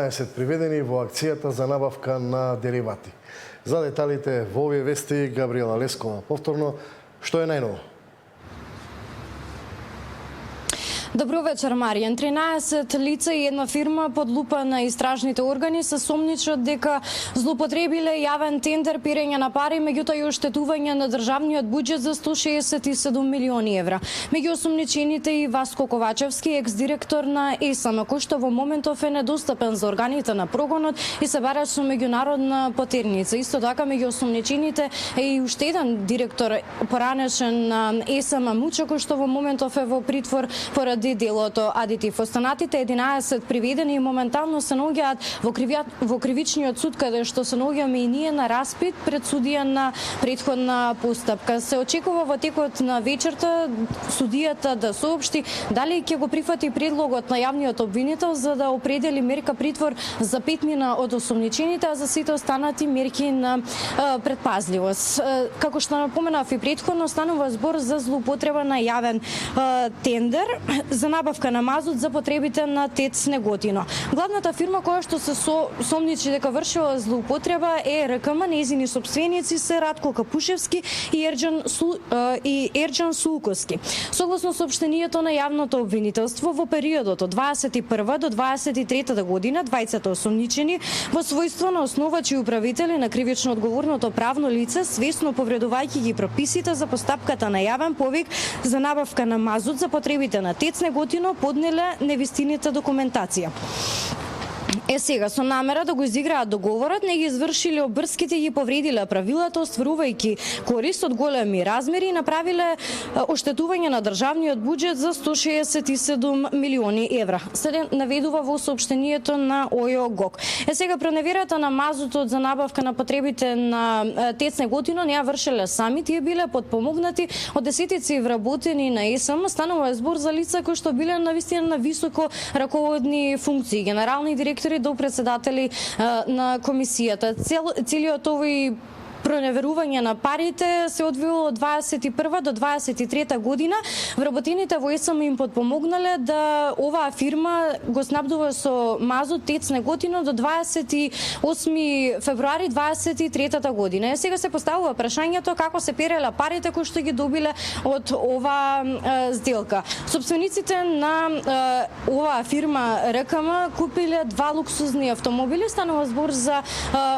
12 приведени во акцијата за набавка на деривати. За деталите во овие вести Габриела Лескова. Повторно, што е најново? Добро вечер, Маријан. 13 лица и една фирма под лупа на истражните органи се сомничат дека злоупотребиле јавен тендер перење на пари, меѓутоа и оштетување на државниот буџет за 167 милиони евра. Меѓу осомничените и Васко Ковачевски, екс-директор на ЕСМ, кој што во моментов е недостапен за органите на прогонот и се бара со меѓународна потерница. Исто така меѓу осомничените е и уште еден директор поранешен на ЕСМ Мучо, кој што во моментов е во притвор поради делото Адитив. Останатите 11 приведени и моментално се наоѓаат во кривичниот суд, каде што се наоѓаме и ние на распит пред судија на претходна постапка. Се очекува во текот на вечерта судијата да соопшти дали ќе го прифати предлогот на јавниот обвинител за да определи мерка притвор за 5 мина од осомничените, а за сите останати мерки на предпазливост. Како што напоменав и претходно, станува збор за злоупотреба на јавен тендер за набавка на мазут за потребите на ТЕЦ Неготино. Главната фирма која што се сомничи дека вршила злоупотреба е РКМ, нејзини собственици се Радко Капушевски и Ерџан Сулковски. Согласно соопштението на јавното обвинителство, во периодот од 21 до 23 година, двајцата осомничени во својство на основачи и управители на кривично одговорното правно лице, свесно повредувајќи ги прописите за постапката на јавен повик за набавка на мазут за потребите на ТЕЦ Неготино, поднеле невистината документација. Сега, со намера да го изиграат договорот, не ги извршиле обрските и ги повредиле правилата, остварувајќи корист од големи размери и направиле оштетување на државниот буџет за 167 милиони евра. Се наведува во соопштението на ОЈО-ГОК. Сега, проневерата на мазутот за набавка на потребите на ТЕЦ Неготино не ја вршеле сами, тие биле подпомогнати од десетици вработени на ЕСМ. Станува збор за лица кои што биле навистина на високо раководни функции, генерални директори до председатели на комисијата. Целиот овој проневерување на парите се одвило од 21 до 23 година. Вработените во ЕСМ им подпомогнале да оваа фирма го снабдува со мазут ТЕЦ Неготино до 28 февруари 23 година. Сега се поставува прашањето како се переле парите кои што ги добиле од оваа сделка. Собствениците на оваа фирма РКМ купиле два луксузни автомобили, станува збор за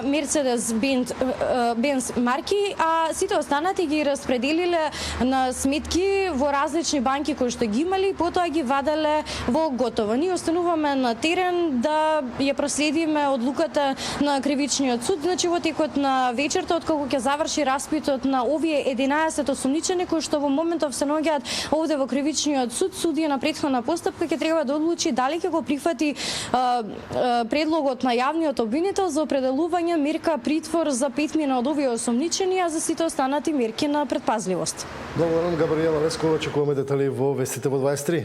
Мерцедес Бенц марки, а сите останати ги распределиле на сметки во различни банки кои што ги имали и потоа ги ваделе во готово. Ние остануваме на терен да ја проследиме одлуката на кривичниот суд. Значи во текот на вечерта, откако ќе заврши распитот на овие 11 осомничени кои што во моментов се наоѓаат овде во кривичниот суд, судија на претходна постапка ќе треба да одлучи дали ќе го прифати предлогот на јавниот обвинител за определување мерка притвор за 5 мина од овие осомничени, а за сите останати мерки на предпазливост. Благодарам, Габриела Лескова. Очекуваме детали во вестите во 23.